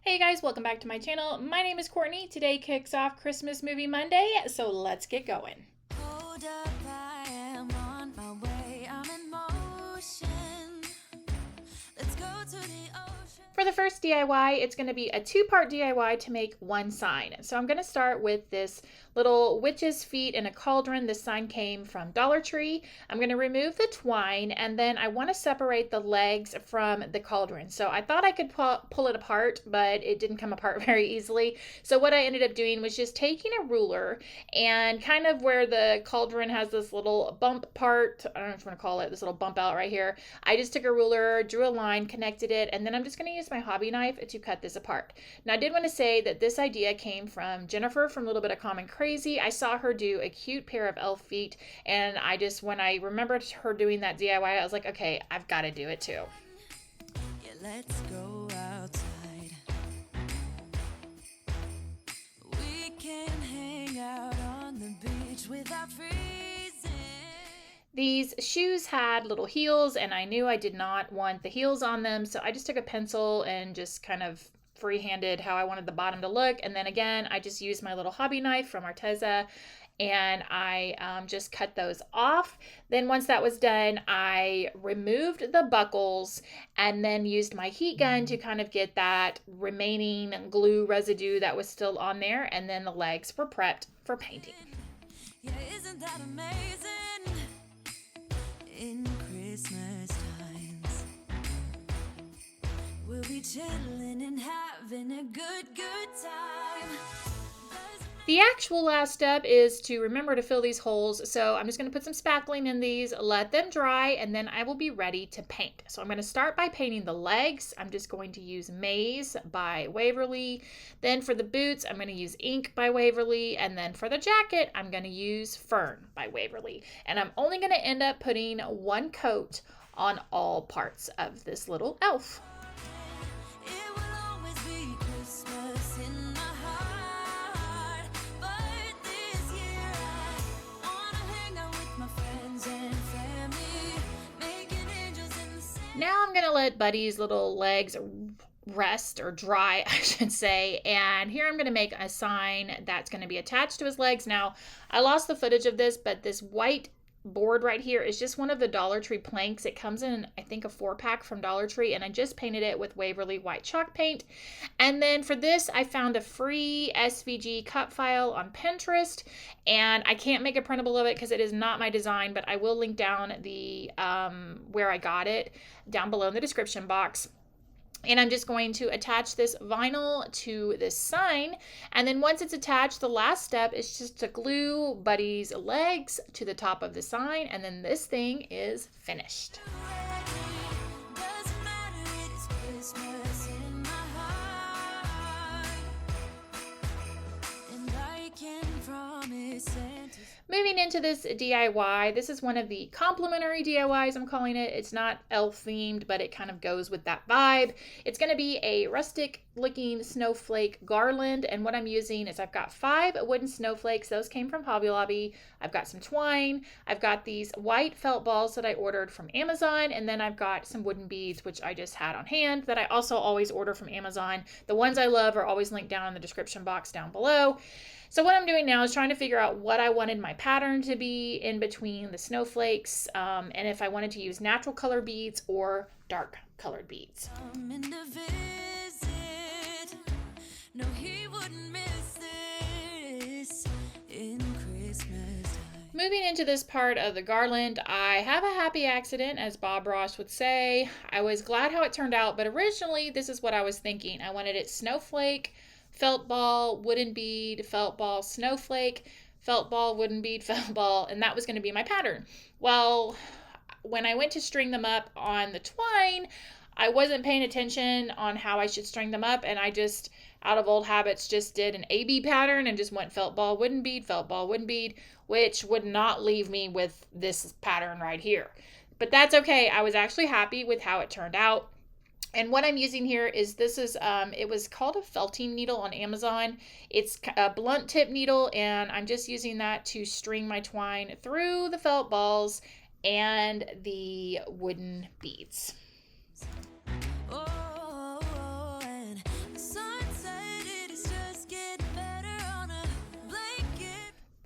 Hey guys, welcome back to my channel. My name is Courtney. Today kicks off Christmas Movie Monday, so let's get going. Hold up, I am on my way. I'm in motion. Let's go to the ocean. For the first DIY, it's going to be a two-part DIY to make one sign. So I'm going to start with this little witch's feet in a cauldron. This sign came from Dollar Tree. I'm going to remove the twine, and then I want to separate the legs from the cauldron. So I thought I could pull it apart, but it didn't come apart very easily. So what I ended up doing was just taking a ruler and kind of where the cauldron has this little bump part, I don't know what you want to call it, this little bump out right here. I just took a ruler, drew a line, connected it, and then I'm just going to use my hobby knife to cut this apart. Now I did want to say that this idea came from Jennifer from Little Bit of Common Crazy. I saw her do a cute pair of elf feet, and when I remembered her doing that DIY, I was like, okay, I've got to do it too. Yeah, let's go outside. We can hang out on the beach without freezing. These shoes had little heels, and I knew I did not want the heels on them, so I just took a pencil and just kind of free-handed how I wanted the bottom to look. And then again, I just used my little hobby knife from Arteza, and I just cut those off. Then once that was done, I removed the buckles and then used my heat gun to kind of get that remaining glue residue that was still on there, and then the legs were prepped for painting. Yeah, isn't that amazing? In Christmas times, we'll be chilling and having a good time. The actual last step is to remember to fill these holes. So I'm just going to put some spackling in these, let them dry, and then I will be ready to paint. So I'm going to start by painting the legs. I'm just going to use Maze by Waverly. Then for the boots, I'm going to use Ink by Waverly. And then for the jacket, I'm going to use Fern by Waverly. And I'm only going to end up putting one coat on all parts of this little elf. Now I'm going to let Buddy's little legs rest, or dry, I should say. And here I'm going to make a sign that's going to be attached to his legs. Now, I lost the footage of this, but this white board right here is just one of the Dollar Tree planks. It comes in, I think, a 4-pack from Dollar Tree, and I just painted it with Waverly white chalk paint. And then for this, I found a free SVG cut file on Pinterest, and I can't make a printable of it because it is not my design, but I will link down the where I got it down below in the description box. And I'm just going to attach this vinyl to this sign. And then once it's attached, the last step is just to glue Buddy's legs to the top of the sign. And then this thing is finished. Moving into this DIY, this is one of the complimentary DIYs, I'm calling it. It's not elf themed, but it kind of goes with that vibe. It's going to be a rustic looking snowflake garland, and what I'm using is I've got 5 wooden snowflakes. Those came from Hobby Lobby. I've got some twine. I've got these white felt balls that I ordered from Amazon, and then I've got some wooden beads, which I just had on hand, that I also always order from Amazon. The ones I love are always linked down in the description box down below. So what I'm doing now is trying to figure out what I wanted my pattern to be in between the snowflakes, and if I wanted to use natural color beads or dark colored beads. No, he wouldn't miss this in Christmas time. Moving into this part of the garland, I have a happy accident, as Bob Ross would say. I was glad how it turned out, but originally this is what I was thinking. I wanted it snowflake, felt ball, wooden bead, felt ball, snowflake, felt ball, wooden bead, felt ball, and that was going to be my pattern. Well, when I went to string them up on the twine, I wasn't paying attention on how I should string them up, and I just, out of old habits, just did an AB pattern and just went felt ball, wooden bead, felt ball, wooden bead, which would not leave me with this pattern right here. But that's okay. I was actually happy with how it turned out. And what I'm using here is it was called a felting needle on Amazon. It's a blunt tip needle, and I'm just using that to string my twine through the felt balls and the wooden beads. Oh, and the sun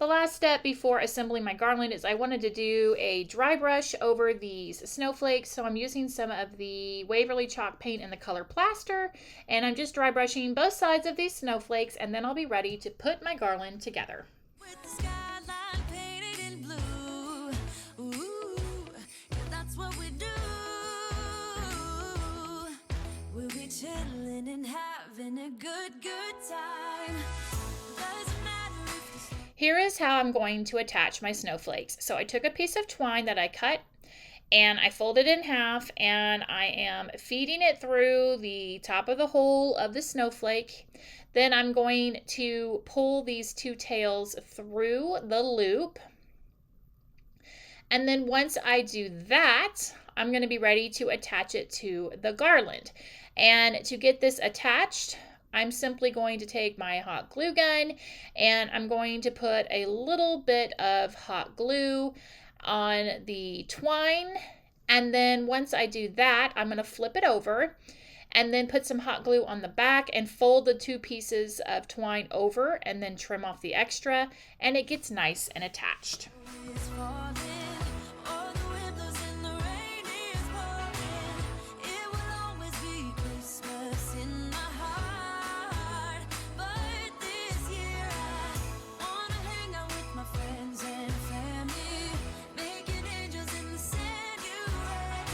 The last step before assembling my garland is I wanted to do a dry brush over these snowflakes. So I'm using some of the Waverly chalk paint in the color plaster, and I'm just dry brushing both sides of these snowflakes, and then I'll be ready to put my garland together. With the skyline painted in blue. Ooh, yeah, that's what we do. We'll be chilling and having a good time. Doesn't matter if the Here is how I'm going to attach my snowflakes. So I took a piece of twine that I cut and I folded it in half, and I am feeding it through the top of the hole of the snowflake. Then I'm going to pull these two tails through the loop. And then once I do that, I'm going to be ready to attach it to the garland. And to get this attached, I'm simply going to take my hot glue gun and I'm going to put a little bit of hot glue on the twine. And then once I do that, I'm going to flip it over and then put some hot glue on the back and fold the two pieces of twine over and then trim off the extra, and it gets nice and attached. is falling, all the windows in the rain is pouring. It will always be Christmas in my heart. But this year I wanna hang out with my friends and family, making angels in the sanctuary.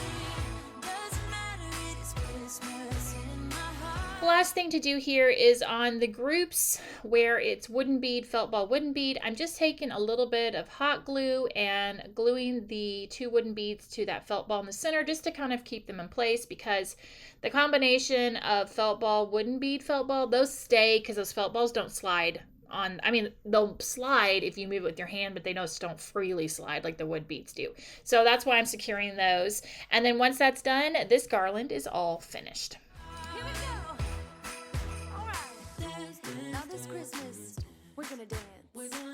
Doesn't matter, it is Christmas in my heart. The last thing to do here is on the groups where it's wooden bead, felt ball, wooden bead. I'm just taking a little bit of hot glue and gluing the two wooden beads to that felt ball in the center just to kind of keep them in place, because the combination of felt ball, wooden bead, felt ball, those stay because those felt balls don't slide on. I mean, they'll slide if you move it with your hand, but they just don't freely slide like the wood beads do. So that's why I'm securing those. And then once that's done, this garland is all finished. Here we go. All right. Dance, now this Christmas, we're gonna dance.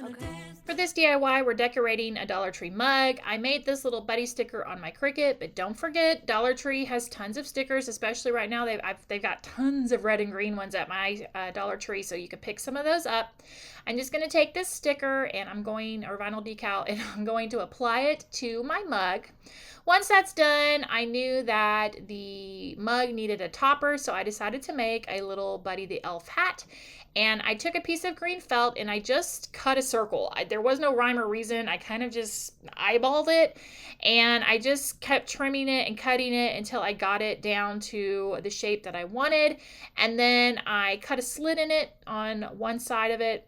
Okay. For this DIY, we're decorating a Dollar Tree mug. I made this little buddy sticker on my Cricut, but don't forget, Dollar Tree has tons of stickers, especially right now. They've got tons of red and green ones at my Dollar Tree, so you can pick some of those up. I'm just going to take this sticker and or vinyl decal, and I'm going to apply it to my mug. Once that's done, I knew that the mug needed a topper, so I decided to make a little Buddy the Elf hat. And I took a piece of green felt and I just cut a circle. There was no rhyme or reason. I kind of just eyeballed it, and I just kept trimming it and cutting it until I got it down to the shape that I wanted. And then I cut a slit in it on one side of it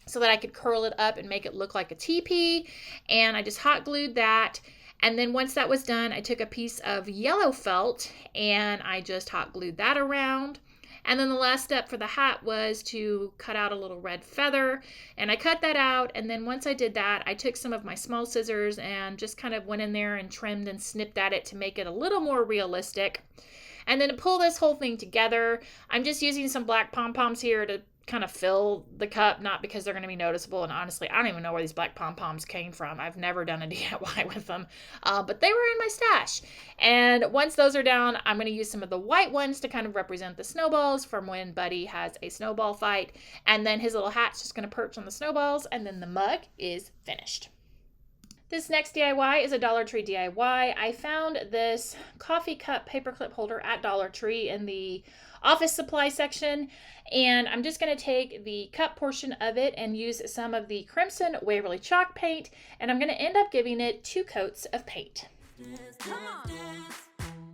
so that I could curl it up and make it look like a teepee. And I just hot glued that. And then once that was done, I took a piece of yellow felt and I just hot glued that around. And then the last step for the hat was to cut out a little red feather, and I cut that out. And then once I did that, I took some of my small scissors and just kind of went in there and trimmed and snipped at it to make it a little more realistic. And then to pull this whole thing together, I'm just using some black pom-poms here to kind of fill the cup, not because they're going to be noticeable. And honestly, I don't even know where these black pom-poms came from. I've never done a DIY with them, but they were in my stash. And once those are down, I'm going to use some of the white ones to kind of represent the snowballs from when Buddy has a snowball fight. And then his little hat's just going to perch on the snowballs, and then the mug is finished. This next DIY is a Dollar Tree DIY. I found this coffee cup paperclip holder at Dollar Tree in the office supply section, and I'm just going to take the cup portion of it and use some of the Crimson Waverly chalk paint, and I'm going to end up giving it 2 coats of paint. Come on.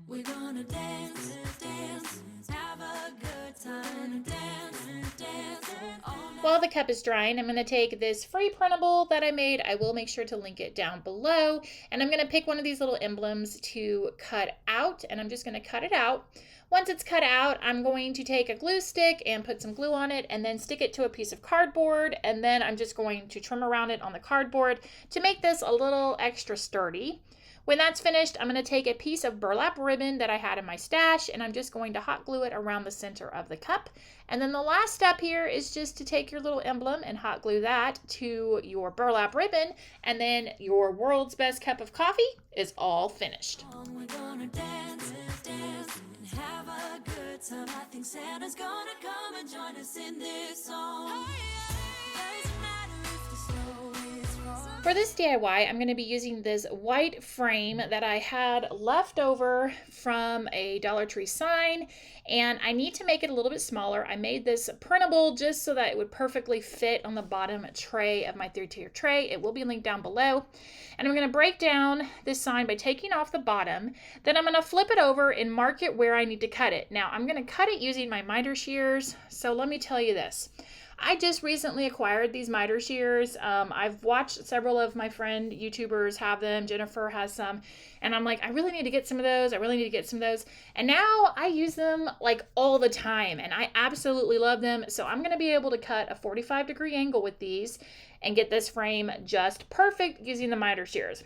We're gonna dance, dance, have a good time, dance, dance. While the cup is drying, I'm going to take this free printable that I made. I will make sure to link it down below. And I'm going to pick one of these little emblems to cut out, and I'm just going to cut it out. Once it's cut out, I'm going to take a glue stick and put some glue on it and then stick it to a piece of cardboard. And then I'm just going to trim around it on the cardboard to make this a little extra sturdy. When that's finished, I'm going to take a piece of burlap ribbon that I had in my stash, and I'm just going to hot glue it around the center of the cup. And then the last step here is just to take your little emblem and hot glue that to your burlap ribbon, and then your world's best cup of coffee is all finished. We're gonna dance, dance, and have a good time. I think Santa's gonna come and join us in this song. Doesn't matter if the snow For this DIY, I'm going to be using this white frame that I had left over from a Dollar Tree sign, and I need to make it a little bit smaller. I made this printable just so that it would perfectly fit on the bottom tray of my 3-tier tray. It will be linked down below. And I'm going to break down this sign by taking off the bottom. Then I'm going to flip it over and mark it where I need to cut it. Now, I'm going to cut it using my miter shears. So let me tell you this. I just recently acquired these miter shears. I've watched several of my friend YouTubers have them. Jennifer has some. And I'm like, I really need to get some of those. I really need to get some of those. And now I use them like all the time. And I absolutely love them. So I'm going to be able to cut a 45-degree angle with these and get this frame just perfect using the miter shears.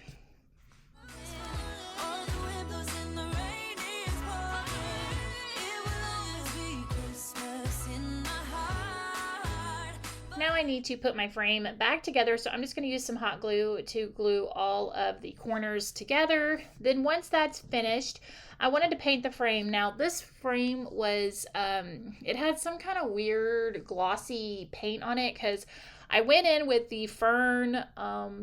Now I need to put my frame back together, so I'm just going to use some hot glue to glue all of the corners together. Then once that's finished, I wanted to paint the frame. Now this frame was, it had some kind of weird glossy paint on it because I went in with the Fern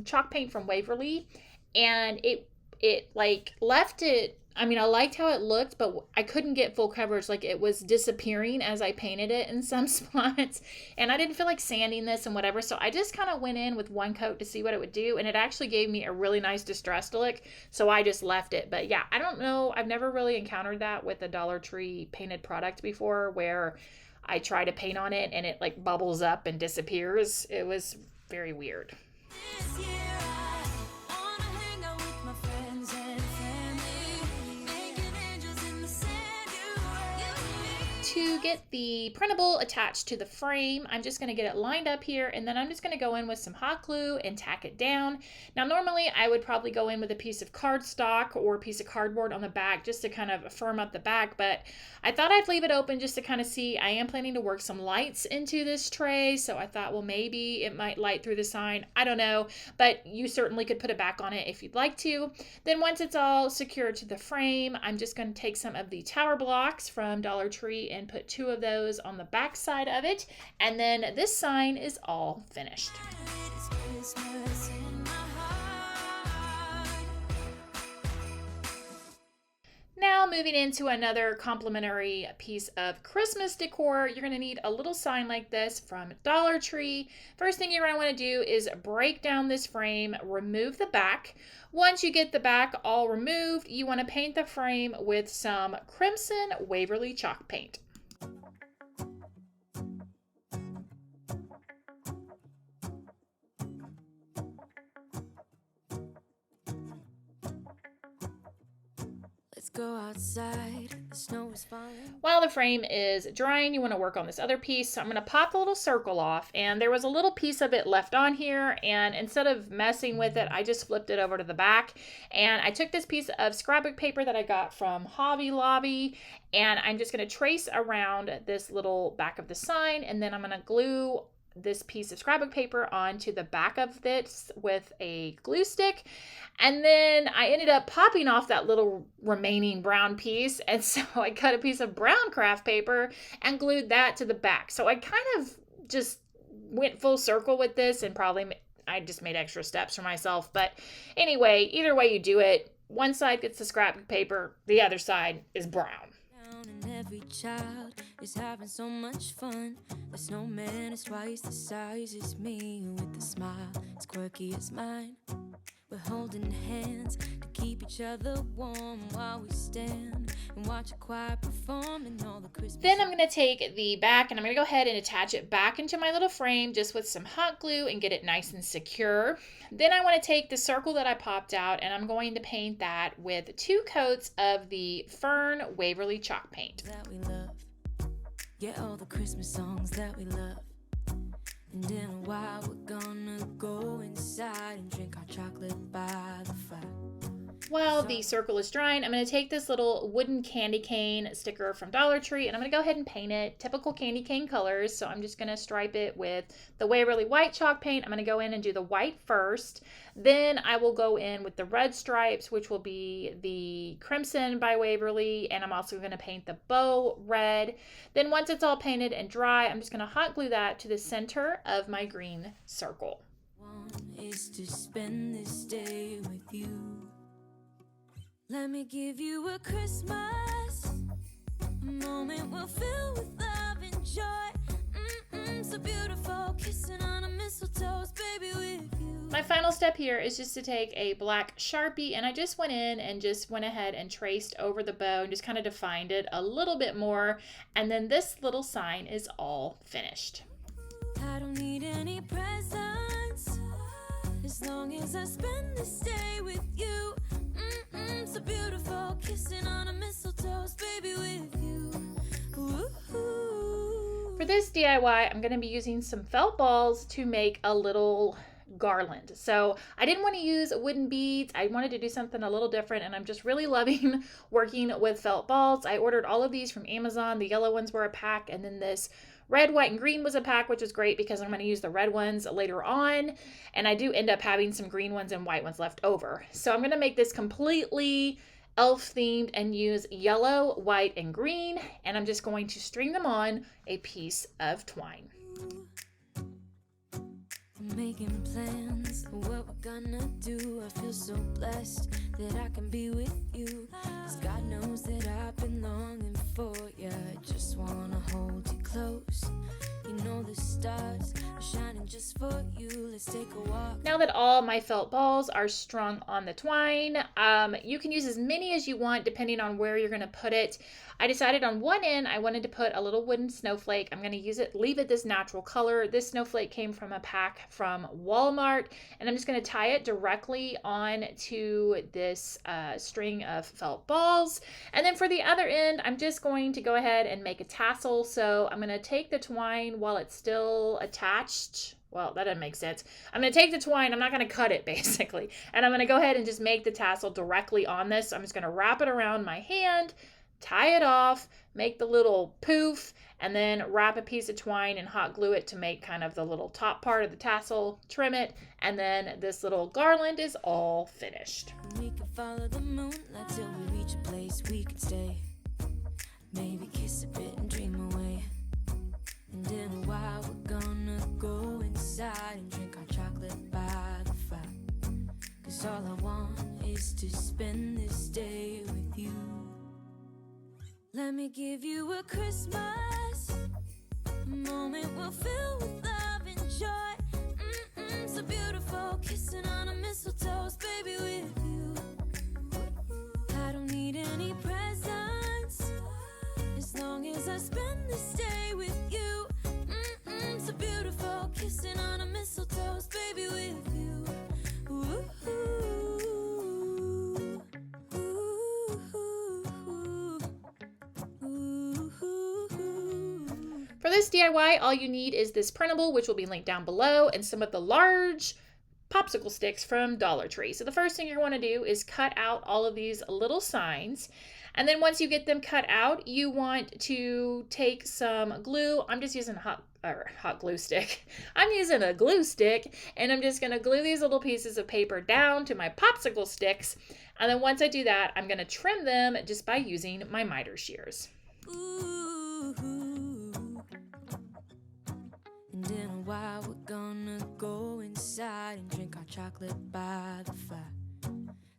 chalk paint from Waverly, and it like left it. I mean, I liked how it looked, but I couldn't get full coverage. Like, it was disappearing as I painted it in some spots. And I didn't feel like sanding this and whatever. So I just kind of went in with one coat to see what it would do. And it actually gave me a really nice distressed look. So I just left it. But yeah, I don't know. I've never really encountered that with a Dollar Tree painted product before, where I try to paint on it and it like bubbles up and disappears. It was very weird. To get the printable attached to the frame, I'm just going to get it lined up here, and then I'm just going to go in with some hot glue and tack it down. Now normally I would probably go in with a piece of cardstock or a piece of cardboard on the back just to kind of firm up the back, but I thought I'd leave it open just to kind of see. I am planning to work some lights into this tray, so I thought, well, maybe it might light through the sign. I don't know, but you certainly could put it back on it if you'd like to. Then once it's all secured to the frame, I'm just going to take some of the tower blocks from Dollar Tree and put 2 of those on the back side of it, and then this sign is all finished. Now moving into another complimentary piece of Christmas decor, you're going to need a little sign like this from Dollar Tree. First thing you're going to want to do is break down this frame, remove the back. Once you get the back all removed, you want to paint the frame with some Crimson Waverly chalk paint. Go outside, the snow is falling. While the frame is drying, you want to work on this other piece. So I'm going to pop the little circle off, and there was a little piece of it left on here, and instead of messing with it, I just flipped it over to the back, and I took this piece of scrapbook paper that I got from Hobby Lobby, and I'm just going to trace around this little back of the sign, and then I'm going to glue this piece of scrapbook paper onto the back of this with a glue stick. And then I ended up popping off that little remaining brown piece, and so I cut a piece of brown craft paper and glued that to the back. So I kind of just went full circle with this, and probably I just made extra steps for myself. But anyway, either way you do it, one side gets the scrapbook paper, the other side is brown. And every child is having so much fun. The snowman is twice the size as me, with a smile as quirky as mine. We're holding hands to keep each other warm while we stand and watch a choir performing all the Christmas. Then I'm going to take the back and I'm going to go ahead and attach it back into my little frame just with some hot glue and get it nice and secure. Then I want to take the circle that I popped out and I'm going to paint that with 2 coats of the Fern Waverly chalk paint. That we love. Get all the Christmas songs that we love. And in a while we're gonna go inside and drink our chocolate by the fire. While the circle is drying, I'm going to take this little wooden candy cane sticker from Dollar Tree and I'm going to go ahead and paint it typical candy cane colors. So I'm just going to stripe it with the Waverly white chalk paint. I'm going to go in and do the white first. Then I will go in with the red stripes, which will be the Crimson by Waverly, and I'm also going to paint the bow red. Then once it's all painted and dry, I'm just going to hot glue that to the center of my green circle. One is to spend this day with you. Let me give you a Christmas, a moment we'll fill with love and joy. So beautiful, kissing on a mistletoe's baby with you. My final step here is just to take a black Sharpie, and I just went in and just went ahead and traced over the bow and just kind of defined it a little bit more. And then this little sign is all finished. I don't need any presents as long as I spend this day with you. So beautiful, kissing on a mistletoe's baby with you. Ooh. For this DIY, I'm going to be using some felt balls to make a little garland. So I didn't want to use wooden beads. I wanted to do something a little different, and I'm just really loving working with felt balls. I ordered all of these from Amazon. The yellow ones were a pack, and then this red, white, and green was a pack, which was great because I'm going to use the red ones later on, and I do end up having some green ones and white ones left over. So I'm going to make this completely elf themed and use yellow, white, and green, and I'm just going to string them on a piece of twine. Making plans for what we're gonna do. I feel so blessed that I can be with you, 'cause God knows that I've been longing for you. I just wanna hold you close. You know the stars are shining just for you. Let's take a walk. Now that all my felt balls are strung on the twine, you can use as many as you want depending on where you're going to put it. I decided on one end I wanted to put a little wooden snowflake. I'm going to leave it this natural color. This snowflake came from a pack from Walmart, and I'm just going to tie it directly on to this string of felt balls. And then for the other end, I'm just going to go ahead and make a tassel. So I'm going to take the twine while it's still attached. Well, that doesn't make sense. I'm going to take the twine, I'm not going to cut it basically, and I'm going to go ahead and just make the tassel directly on this. So I'm just going to wrap it around my hand, tie it off, make the little poof, and then wrap a piece of twine and hot glue it to make kind of the little top part of the tassel, trim it, and then this little garland is all finished. We can follow the moonlight till we reach a place we can stay. Maybe kiss a bit and dream away. And in a while we're gonna go inside and drink our chocolate by the fire. 'Cause all I want is to spend this day with you. Let me give you a Christmas, a moment we'll fill with love and joy. So beautiful, kissing on a mistletoe's baby with you. I don't need any presents as long as I spend this day with you. So beautiful, kissing on a mistletoe's baby with you. Ooh. For this DIY, all you need is this printable, which will be linked down below, and some of the large popsicle sticks from Dollar Tree. So the first thing you're going to do is cut out all of these little signs. And then once you get them cut out, you want to take some glue. I'm just using a hot glue stick. I'm using a glue stick, and I'm just going to glue these little pieces of paper down to my popsicle sticks. And then once I do that, I'm going to trim them just by using my miter shears. Ooh. And in a while we're gonna go inside and drink our chocolate by the fire.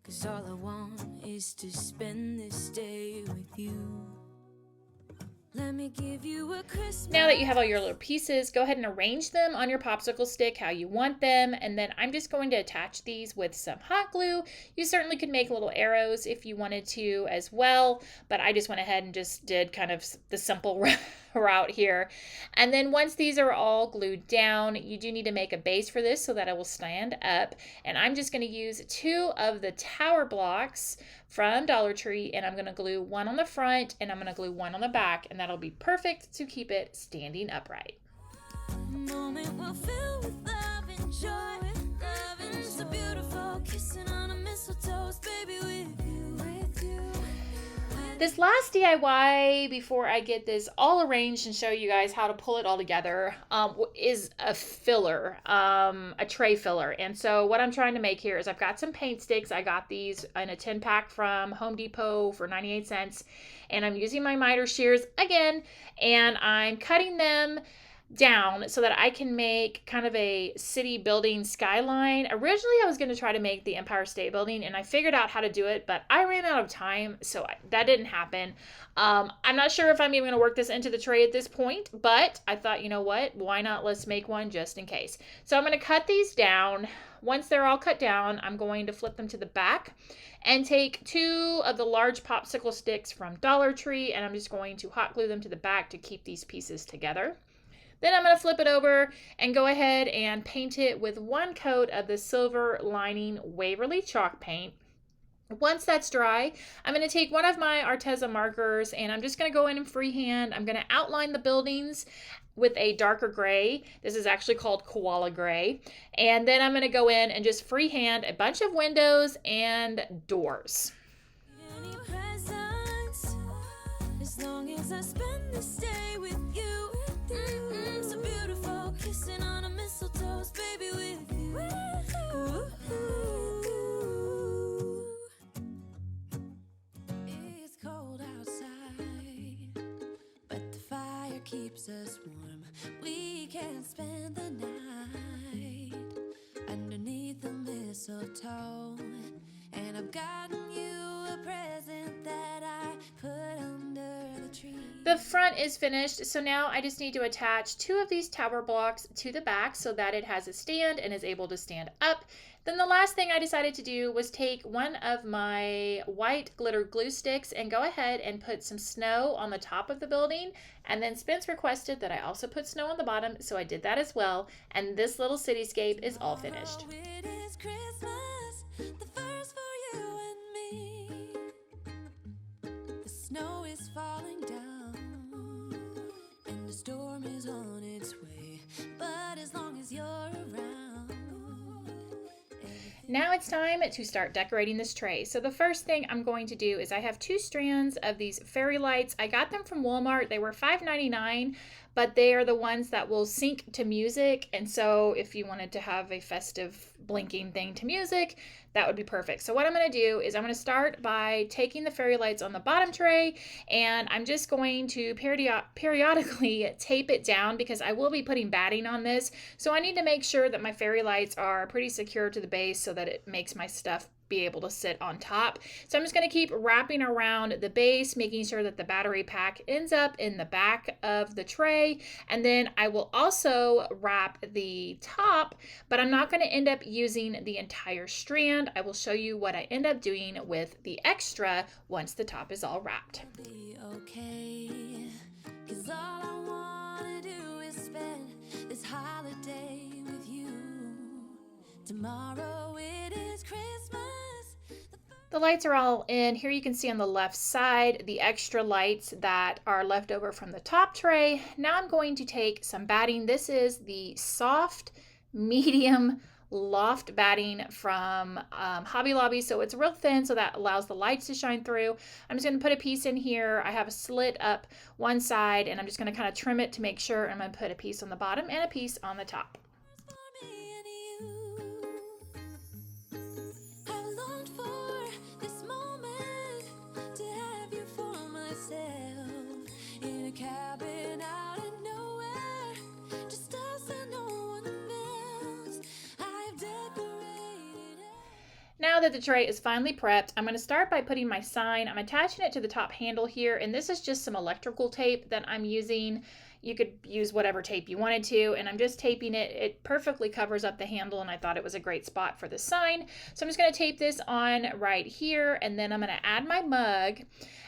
'Cause all I want is to spend this day with you. Let me give you a Christmas. Now that you have all your little pieces, go ahead and arrange them on your popsicle stick how you want them. And then I'm just going to attach these with some hot glue. You certainly could make little arrows if you wanted to as well, but I just went ahead and just did kind of the simple route here. And then once these are all glued down, you do need to make a base for this so that it will stand up. And I'm just going to use 2 of the tower blocks from Dollar Tree, and I'm going to glue one on the front and I'm going to glue one on the back, and that'll be perfect to keep it standing upright. Moment we'll fill with love and joy. Love is so beautiful, kissing on a mistletoe's baby with you, with you. This last DIY, before I get this all arranged and show you guys how to pull it all together, is a filler, a tray filler. And so what I'm trying to make here is I've got some paint sticks. I got these in a 10-pack from Home Depot for 98 cents. And I'm using my miter shears again, and I'm cutting them down so that I can make kind of a city building skyline. Originally, I was going to try to make the Empire State Building, and I figured out how to do it, but I ran out of time, so that didn't happen. I'm not sure if I'm even going to work this into the tray at this point, but I thought, you know what? Why not? Let's make one just in case. So I'm going to cut these down. Once they're all cut down, I'm going to flip them to the back and take 2 of the large popsicle sticks from Dollar Tree, and I'm just going to hot glue them to the back to keep these pieces together. Then I'm going to flip it over and go ahead and paint it with 1 coat of the Silver Lining Waverly chalk paint. Once that's dry, I'm going to take one of my Arteza markers and I'm just going to go in and freehand. I'm going to outline the buildings with a darker gray. This is actually called koala gray. And then I'm going to go in and just freehand a bunch of windows and doors. Any presents, as long as I spend this day with you. So beautiful, kissing on a mistletoe, baby, with you. It's cold outside, but the fire keeps us warm. We can spend the night underneath the mistletoe, and I've gotten you a present that I put under the tree. The front is finished, so now I just need to attach 2 of these tower blocks to the back so that it has a stand and is able to stand up. Then the last thing I decided to do was take one of my white glitter glue sticks and go ahead and put some snow on the top of the building. And then Spence requested that I also put snow on the bottom, so I did that as well. And this little cityscape is all finished. It is Christmas, the first for you and me. The snow is falling down, and the storm is on its way. But as long as you're around, Now it's time to start decorating this tray. So the first thing I'm going to do is I have 2 strands of these fairy lights. I got them from Walmart. They were $5.99, but they are the ones that will sync to music. And so if you wanted to have a festive blinking thing to music, that would be perfect. So what I'm going to do is I'm going to start by taking the fairy lights on the bottom tray, and I'm just going to periodically tape it down because I will be putting batting on this. So I need to make sure that my fairy lights are pretty secure to the base so that it makes my stuff be able to sit on top. So I'm just going to keep wrapping around the base, making sure that the battery pack ends up in the back of the tray. And then I will also wrap the top, but I'm not going to end up using the entire strand. I will show you what I end up doing with the extra once the top is all wrapped. be okay. 'Cause all I wanna do is spend this holiday with you. Tomorrow it is Christmas. The lights are all in. Here you can see on the left side the extra lights that are left over from the top tray. Now I'm going to take some batting. This is the soft, medium loft batting from Hobby Lobby. So it's real thin, so that allows the lights to shine through. I'm just going to put a piece in here. I have a slit up one side, and I'm just going to kind of trim it to make sure. I'm going to put a piece on the bottom and a piece on the top. For me and you, I've longed for this moment to have you for myself in a cabin out in nowhere, just us and no one else. I've decorated it. Now that the tray is finally prepped, I'm going to start by putting my sign. I'm attaching it to the top handle here, and this is just some electrical tape that I'm using. You could use whatever tape you wanted to, and I'm just taping it. It perfectly covers up the handle, and I thought it was a great spot for the sign. So I'm just going to tape this on right here, and then I'm going to add my mug.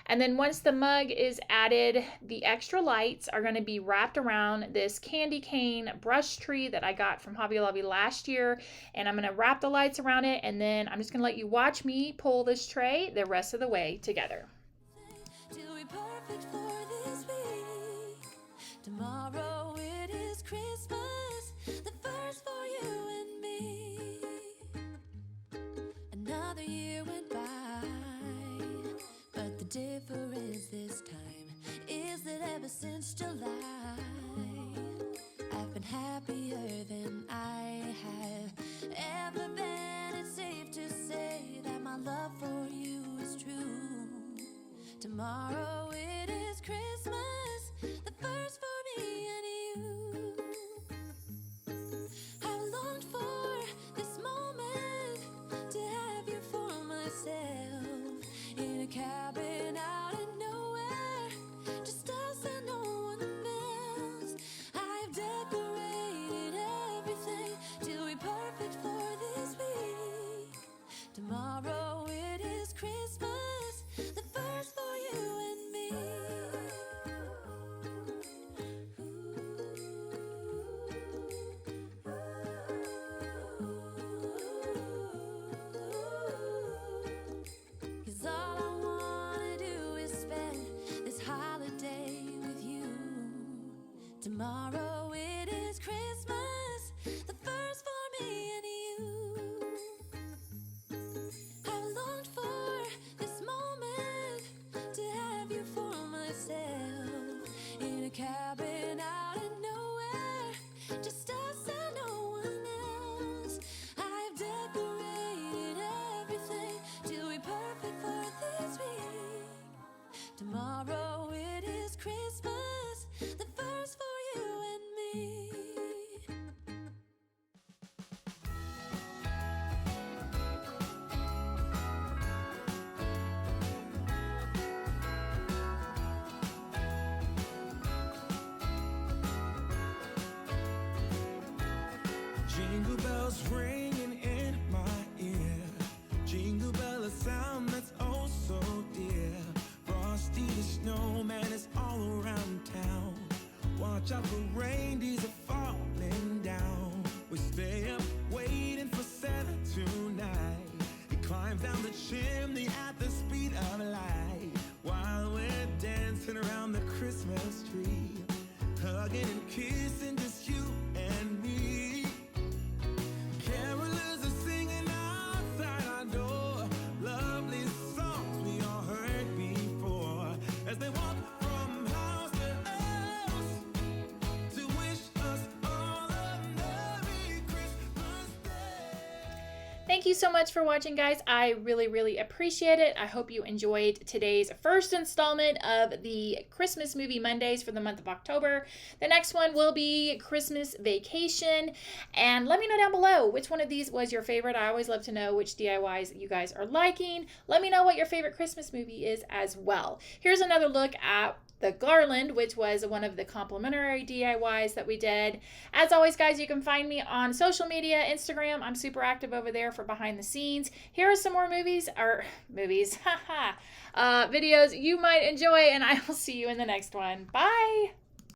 And then once the mug is added, the extra lights are going to be wrapped around this candy cane brush tree that I got from Hobby Lobby last year. And I'm going to wrap the lights around it, and then I'm just going to let you watch me pull this tray the rest of the way together. Till we're perfect for this week. Tomorrow it is Christmas, the first for you and me. Another year went by, but the difference this time is that ever since July, I've been happier than I have ever been. It's safe to say that my love for you is true. Tomorrow it is Christmas, the first for me and you. Tomorrow it is Christmas, the first for me and you. I've longed for this moment to have you for myself in a cabin out of nowhere, just us and no one else. I've decorated everything to be perfect for this week. Tomorrow it is Christmas, the first for you and me. Jingle bells ringing in my ear. Jingle bell, a sound that's oh so dear. Frosty the snowman is all around town. Watch out for reindeers are falling down. We stay up waiting for Santa tonight. He climbs down the chimney at the speed of light, while we're dancing around the Christmas tree, hugging and kissing just you and me. Carolers are singing outside our door, lovely songs we all heard before, as they walk from house to house to wish us all a Merry Christmas Day. Thank you so much for watching, guys. I really appreciate it. I hope you enjoyed today's first installment of the Christmas Movie Mondays for the month of October. The next one will be Christmas Vacation. And let me know down below which one of these was your favorite. I always love to know which DIYs you guys are liking. Let me know what your favorite Christmas movie is as well. Here's another look at the Garland, which was one of the complimentary DIYs that we did. As always, guys, you can find me on social media, Instagram. I'm super active over there for behind the scenes. Here are some more videos you might enjoy, and I will see you in the next one. Bye!